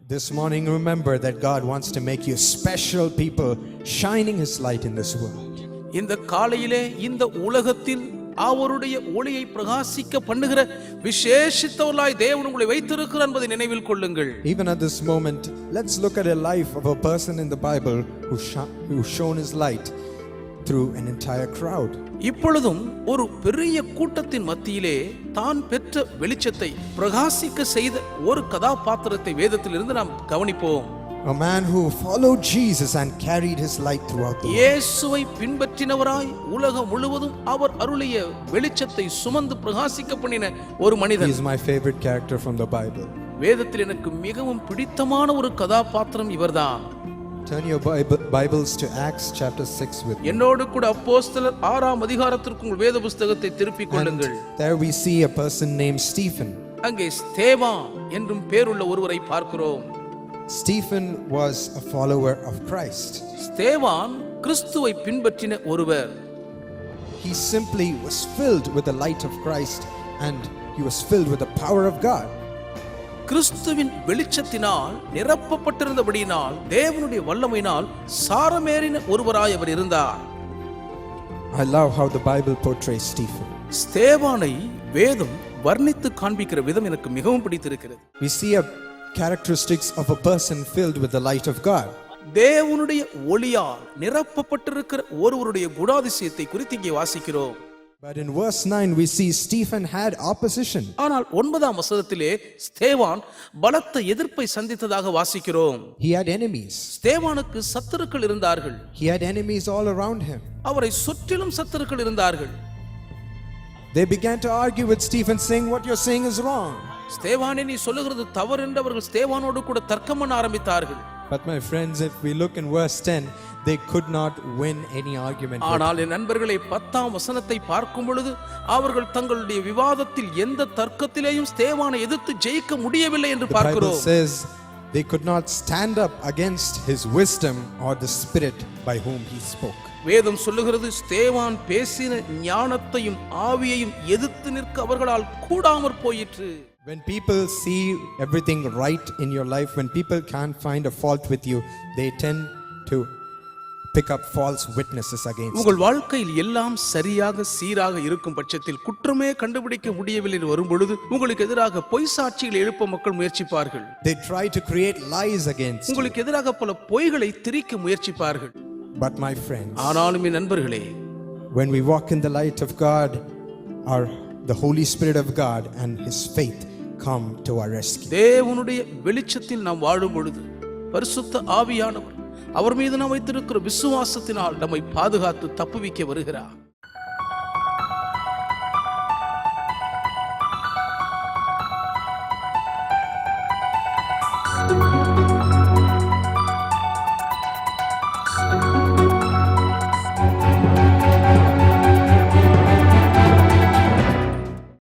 This morning, remember that God wants to make you special people, shining His light in this world. இந்த காலையிலே இந்த உலகத்தில் அவருடைய ஒளியை பிரகாசிக்க பண்ணுகிற விசேஷித்தவர்களாய் தேவன் உங்களை வைத்திருக்கிறார் என்பதை நினைவில் கொள்ளுங்கள். Even at this moment, let's look at a life of a person in the Bible who shone his light through an entire crowd. இப்பொழுதும் ஒரு பெரிய கூட்டத்தின் மத்தியிலே தான் பெற்ற வெளிச்சத்தை பிரகாசிக்க செய்த ஒரு கதாபாத்திரத்தை வேதத்திலிருந்து நாம் கவனிப்போம். A man who followed Jesus and carried his light throughout the world. இயேசுவை பின்பற்றினவராய் உலகம் முழுவதும் அவர் அருளிய வெளிச்சத்தை சுமந்து பிரகாசிக்க பண்ணின ஒரு மனிதன். He is my favorite character from the Bible. வேதத்தில் எனக்கு மிகவும் பிடித்தமான ஒரு கதாபாத்திரம் இவர்தான். Turn your Bibles to Acts chapter 6 with me. என்னோடு கூட அப்போஸ்தலர் 6ஆம் அதிகாரத்திற்கு உங்கள் வேத புத்தகத்தை திருப்பிக் கொள்ளுங்கள். There we see a person named Stephen. அங்கே ஸ்தேவான் என்றும் பேருள்ள ஒருவரை பார்க்கிறோம். Stephen was a follower of Christ. ஸ்தேவான் கிறிஸ்துவை பின்பற்றின ஒருவர். He simply was filled with the light of Christ and he was filled with the power of God. கிறிஸ்துவின் வெளிச்சத்தினால் நிரப்பப்பட்டிருந்தபடியினால் தேவனுடைய வல்லமையினால் சாரமேறின ஒருவராய் அவர் இருந்தார். I love how the Bible portrays Stephen. ஸ்தேவானை வேதம் வர்ணித்து காண்பிக்கிற விதம் எனக்கு மிகவும் பிடித்திருக்கிறது. We see a characteristics of a person filled with the light of God. தேவனுடைய ஒளியால் நிரப்பப்பட்டிருக்கிற ஒருவருடைய குணாதிசயத்தை குறித்து இங்கே வாசிக்கிறோம். But in verse 9 we see Stephen had opposition. ஆனால் 9ஆம் வசனத்திலே ஸ்தேவான் பலத்த எதிர்ப்பை சந்தித்ததாக வாசிக்கிறோம். He had enemies. ஸ்தேவானுக்கு சத்துருக்கள் இருந்தார்கள். He had enemies all around him. அவரை சுற்றிலும் சத்துருக்கள் இருந்தார்கள். They began to argue with Stephen saying what you're saying is wrong. ஸ்தேவானே நீ சொல்லுகிறது தவறு என்று அவர்கள் ஸ்தேவானோடு கூட தர்க்கம் பண்ண ஆரம்பித்தார்கள். But my friends, if we look in verse 10, they could not win any argument. ஆனால் என் நண்பர்களே 10ஆம் வசனத்தை பார்க்கும் பொழுது அவர்கள் தங்களுடைய விவாதத்தில் எந்த தர்க்கத்திலேயும் ஸ்தேவானை எதிர்த்து ஜெயிக்க முடியவில்லை என்று பார்க்கிறோம். The Bible says they could not stand up against his wisdom or the spirit by whom he spoke. வேதம் சொல்லுகிறது ஸ்தேவான் பேசின ஞானத்தையும் ஆவியையும் எதிர்த்து நிற்க அவர்களால் கூடாமற் போயிற்று. When people see everything right in your life, when people can't find a fault with you, they tend to pick up false witnesses against you. உங்கள் வாழ்க்கையில் எல்லாம் சரியாக சீராக இருக்கும் பட்சத்தில் குற்றமே கண்டுபிடிக்க முடியவில்லை என்று வரும் பொழுது உங்களுக்கு எதிராக பொய் சாட்சிகளை எழுப்ப மக்கள் முயற்சிப்பார்கள். They try to create lies against you. உங்களுக்கு எதிராக பல பொய்களை திரிக்க முயற்சிப்பார்கள். But my friends, ஆனாலும் என் நண்பர்களே, when we walk in the light of God, the Holy Spirit of God and His faith come to our rescue. தேவனுடைய வெளிச்சத்தில் நாம் வாழும் பொழுது பரிசுத்த ஆவியானவர் அவர் மீது நாம் வைத்திருக்கிற விசுவாசத்தினால் நம்மை பாதுகாத்து தப்புவிக்க வருகிறார்.